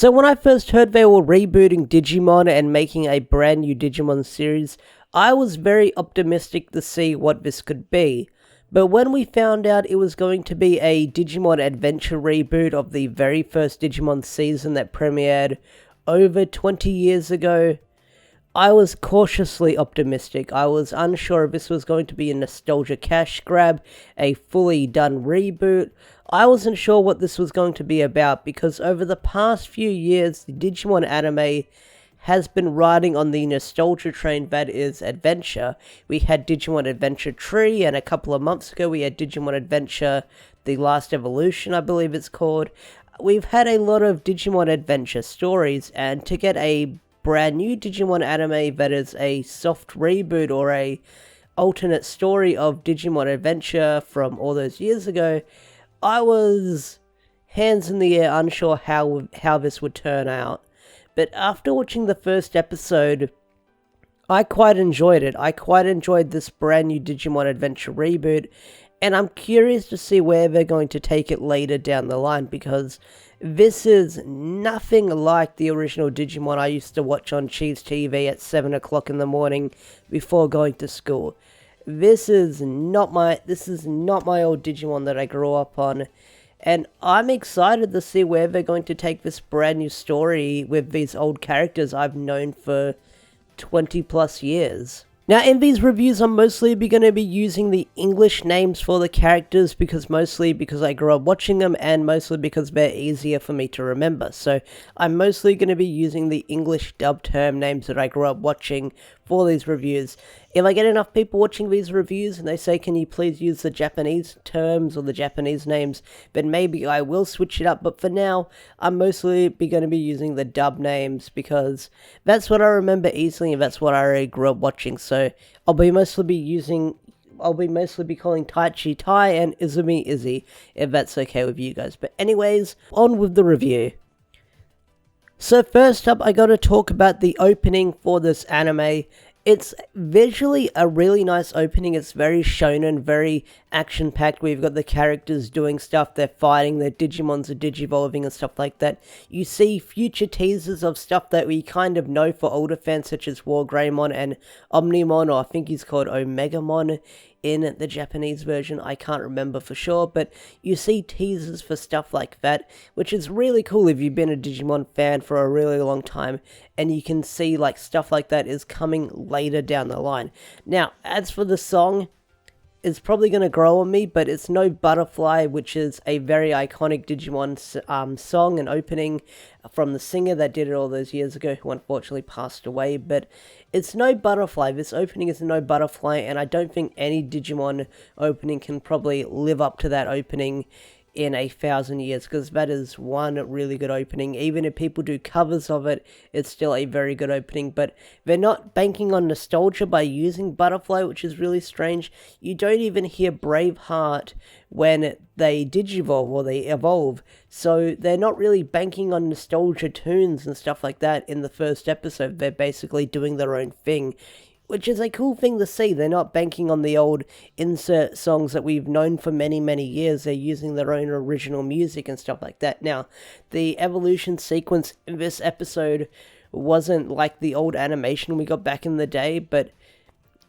So when I first heard they were rebooting Digimon and making a brand new Digimon series, I was very optimistic to see what this could be. But when we found out it was going to be a Digimon Adventure reboot of the very first Digimon season that premiered over 20 years ago, I was cautiously optimistic. I was unsure if this was going to be a nostalgia cash grab, a fully done reboot. I wasn't sure what this was going to be about because over the past few years, the Digimon anime has been riding on the nostalgia train that is Adventure. We had Digimon Adventure Tree, and a couple of months ago we had Digimon Adventure The Last Evolution, I believe it's called. We've had a lot of Digimon Adventure stories, and to get a brand new Digimon anime that is a soft reboot or a alternate story of Digimon Adventure from all those years ago, I was hands in the air, unsure how this would turn out. But after watching the first episode, I quite enjoyed it. I quite enjoyed this brand new Digimon Adventure reboot, and I'm curious to see where they're going to take it later down the line, because this is nothing like the original Digimon I used to watch on Cheese TV at 7 o'clock in the morning before going to school. This is not my old Digimon that I grew up on, and I'm excited to see where they're going to take this brand new story with these old characters I've known for 20 plus years. Now, in these reviews, I'm mostly going to be using the English names for the characters because I grew up watching them and mostly because they're easier for me to remember. So I'm mostly going to be using the English dub term names that I grew up watching for these reviews. If I get enough people watching these reviews and they say, can you please use the Japanese terms or the Japanese names, then maybe I will switch it up. But for now, I'm mostly going to be using the dub names because that's what I remember easily and that's what I already grew up watching. So I'll be mostly be calling Taichi Tai and Izumi Izzy, if that's okay with you guys. But anyways, on with the review. So first up, I gotta talk about the opening for this anime. It's visually a really nice opening. It's very shonen, very action-packed. We've got the characters doing stuff, they're fighting, their Digimons are digivolving and stuff like that. You see future teasers of stuff that we kind of know for older fans, such as War Greymon and Omnimon, or I think he's called Omegamon in the Japanese version. I can't remember for sure, but you see teasers for stuff like that, which is really cool if you've been a Digimon fan for a really long time, and you can see like stuff like that is coming later down the line. Now, as for the song, it's probably going to grow on me, but it's No Butterfly, which is a very iconic Digimon song and opening from the singer that did it all those years ago, who unfortunately passed away. But it's No Butterfly. This opening is No Butterfly, and I don't think any Digimon opening can probably live up to that opening in 1,000 years, because that is one really good opening. Even if people do covers of it, it's still a very good opening, but they're not banking on nostalgia by using Butterfly, which is really strange. You don't even hear Braveheart when they digivolve or they evolve, so they're not really banking on nostalgia tunes and stuff like that in the first episode. They're basically doing their own thing, which is a cool thing to see. They're not banking on the old insert songs that we've known for many, many years. They're using their own original music and stuff like that. Now, the evolution sequence in this episode wasn't like the old animation we got back in the day, but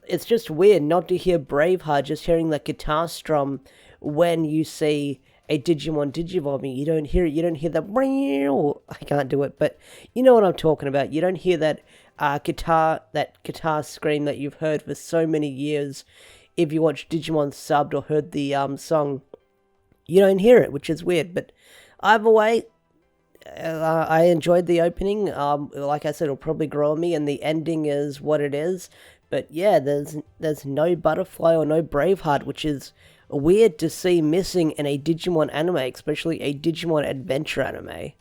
it's just weird not to hear Braveheart, just hearing the guitar strum when you see a Digimon digivolving. You don't hear it, you don't hear that, I can't do it, but you know what I'm talking about. You don't hear that guitar scream that you've heard for so many years. If you watch Digimon subbed or heard the song, you don't hear it, which is weird. But either way, I enjoyed the opening. Like I said, it'll probably grow on me, and the ending is what it is. But yeah, there's no Butterfly or no Braveheart, which is weird to see missing in a Digimon anime, especially a Digimon Adventure anime.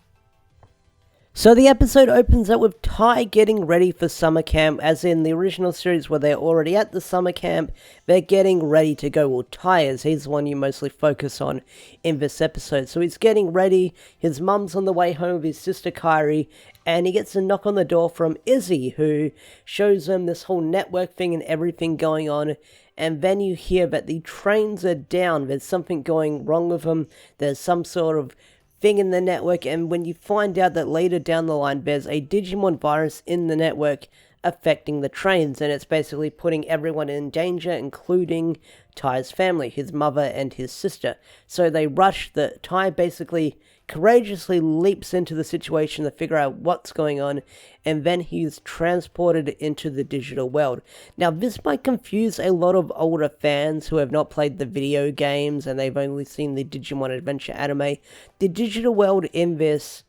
So the episode opens up with Tai getting ready for summer camp, as in the original series where they're already at the summer camp, they're getting ready to go. Well, Tai is, he's the one you mostly focus on in this episode. So he's getting ready, his mum's on the way home with his sister Kairi, and he gets a knock on the door from Izzy, who shows him this whole network thing and everything going on. And then you hear that the trains are down, there's something going wrong with them, there's some sort of thing in the network, and when you find out that later down the line there's a Digimon virus in the network affecting the trains, and it's basically putting everyone in danger, including Ty's family, his mother and his sister. So they rush. Ty basically courageously leaps into the situation to figure out what's going on, and then he's transported into the digital world. Now, this might confuse a lot of older fans who have not played the video games and they've only seen the Digimon Adventure anime. The digital world in this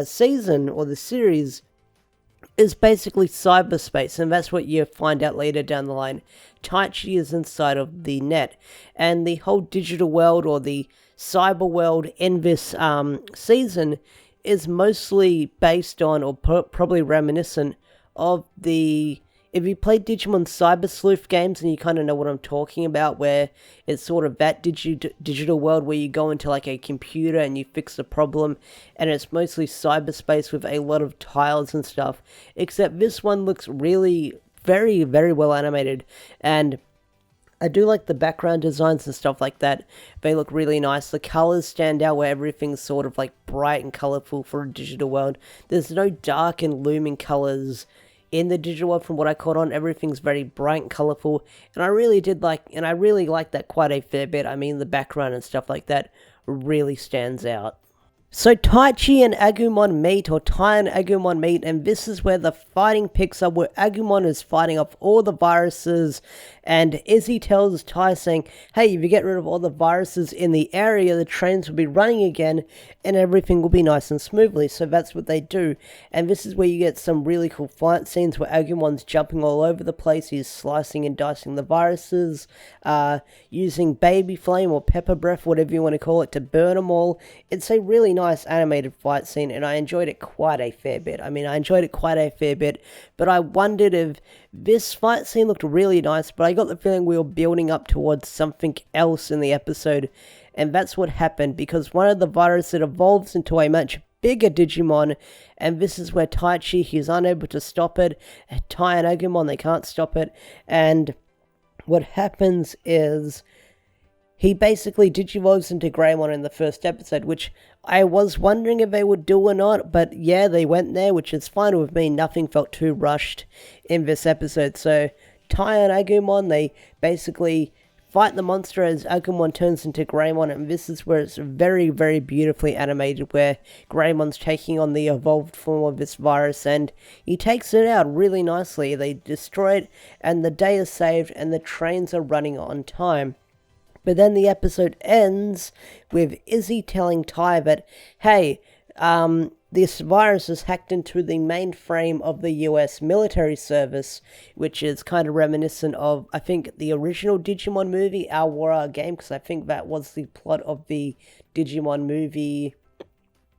season, or the series, is basically cyberspace, and that's what you find out later down the line. Taichi is inside of the net, and the whole digital world, or the cyber world in this season, is mostly based on, or probably reminiscent of the... If you played Digimon Cyber Sleuth games, and you kind of know what I'm talking about, where it's sort of that digital world where you go into like a computer and you fix the problem, and it's mostly cyberspace with a lot of tiles and stuff, except this one looks really very, very well animated, and I do like the background designs and stuff like that. They look really nice. The colors stand out where everything's sort of like bright and colorful for a digital world. There's no dark and looming colors in the digital world from what I caught on. Everything's very bright and colorful, and I really like that quite a fair bit. I mean, the background and stuff like that really stands out. So Taichi and Agumon meet, or Tai and Agumon meet, and this is where the fighting picks up, where Agumon is fighting off all the viruses, and Izzy tells Tai, saying, hey, if you get rid of all the viruses in the area, the trains will be running again, and everything will be nice and smoothly. So that's what they do, and this is where you get some really cool fight scenes where Agumon's jumping all over the place. He's slicing and dicing the viruses, using baby flame or pepper breath, whatever you want to call it, to burn them all. It's a really nice animated fight scene, and I enjoyed it quite a fair bit. But I wondered if this fight scene looked really nice, but I got the feeling we were building up towards something else in the episode, and that's what happened, because one of the viruses evolves into a much bigger Digimon, and this is where Taichi, he's unable to stop it. Tai and Agumon, they can't stop it, and what happens is he basically digivolves into Greymon in the first episode, which I was wondering if they would do or not, but yeah, they went there, which is fine with me. Nothing felt too rushed in this episode. So Tai and Agumon, they basically fight the monster as Agumon turns into Greymon, and this is where it's very, very beautifully animated, where Greymon's taking on the evolved form of this virus, and he takes it out really nicely. They destroy it, and the day is saved, and the trains are running on time. But then the episode ends with Izzy telling Tai that, hey, this virus is hacked into the mainframe of the US military service, which is kind of reminiscent of, I think, the original Digimon movie, Our War, Our Game, because I think that was the plot of the Digimon movie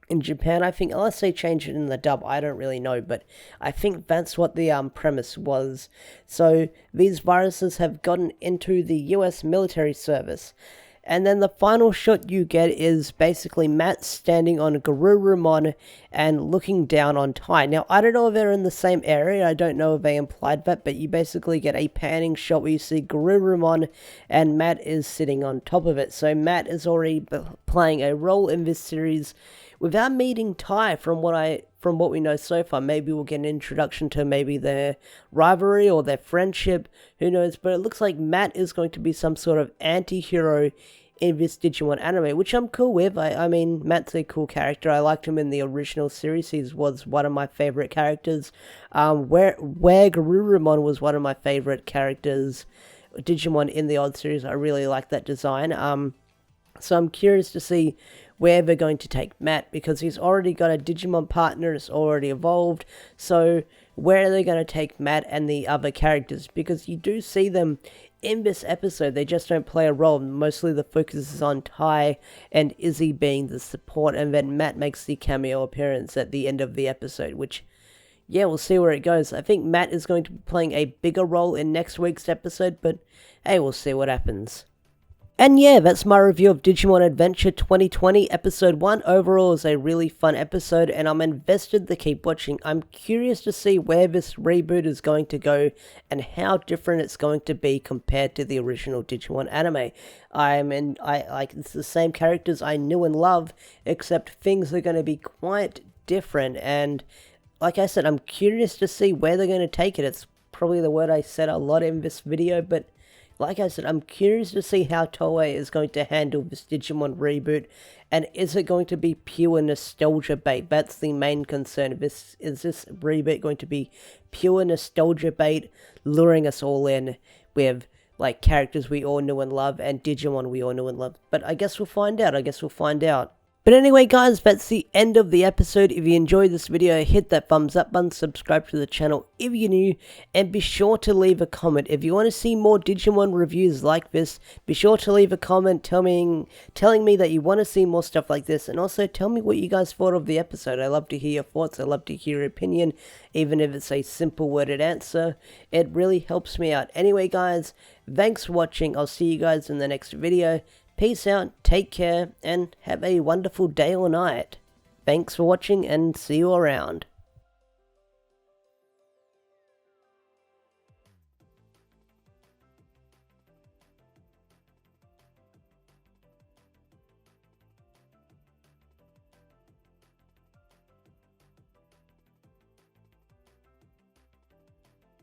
in Japan, I think, unless they changed it in the dub, I don't really know, but I think that's what the premise was. So these viruses have gotten into the US military service, and then the final shot you get is basically Matt standing on Garurumon and looking down on Tai. Now, I don't know if they're in the same area, I don't know if they implied that, but you basically get a panning shot where you see Garurumon and Matt is sitting on top of it. So Matt is already playing a role in this series without meeting Tai, from what we know so far. Maybe we'll get an introduction to maybe their rivalry or their friendship, who knows, but it looks like Matt is going to be some sort of anti-hero in this Digimon anime, which I'm cool with. I mean, Matt's a cool character. I liked him in the original series. He was one of my favorite characters. Where Garurumon was one of my favorite characters, Digimon in the old series. I really like that design. So I'm curious to see where they're going to take Matt, because he's already got a Digimon partner, it's already evolved. So where are they going to take Matt and the other characters? Because you do see them in this episode, they just don't play a role. Mostly the focus is on Tai and Izzy being the support, and then Matt makes the cameo appearance at the end of the episode, which, yeah, we'll see where it goes. I think Matt is going to be playing a bigger role in next week's episode, but hey, we'll see what happens. And yeah, that's my review of Digimon Adventure 2020 episode 1. Overall, it was a really fun episode and I'm invested to keep watching. I'm curious to see where this reboot is going to go and how different it's going to be compared to the original Digimon anime. It's the same characters I knew and love, except things are going to be quite different. And like I said, I'm curious to see where they're going to take it. It's probably the word I said a lot in this video, but like I said, I'm curious to see how Toei is going to handle this Digimon reboot, and is it going to be pure nostalgia bait? That's the main concern. Is this reboot going to be pure nostalgia bait, luring us all in with like characters we all knew and love and Digimon we all knew and love? But I guess we'll find out. But anyway guys, that's the end of the episode. If you enjoyed this video, hit that thumbs up button, subscribe to the channel if you're new, and be sure to leave a comment. If you want to see more Digimon reviews like this, be sure to leave a comment telling me that you want to see more stuff like this, and also tell me what you guys thought of the episode. I love to hear your thoughts, I love to hear your opinion, even if it's a simple worded answer. It really helps me out. Anyway guys, thanks for watching. I'll see you guys in the next video. Peace out, take care, and have a wonderful day or night. Thanks for watching, and see you around.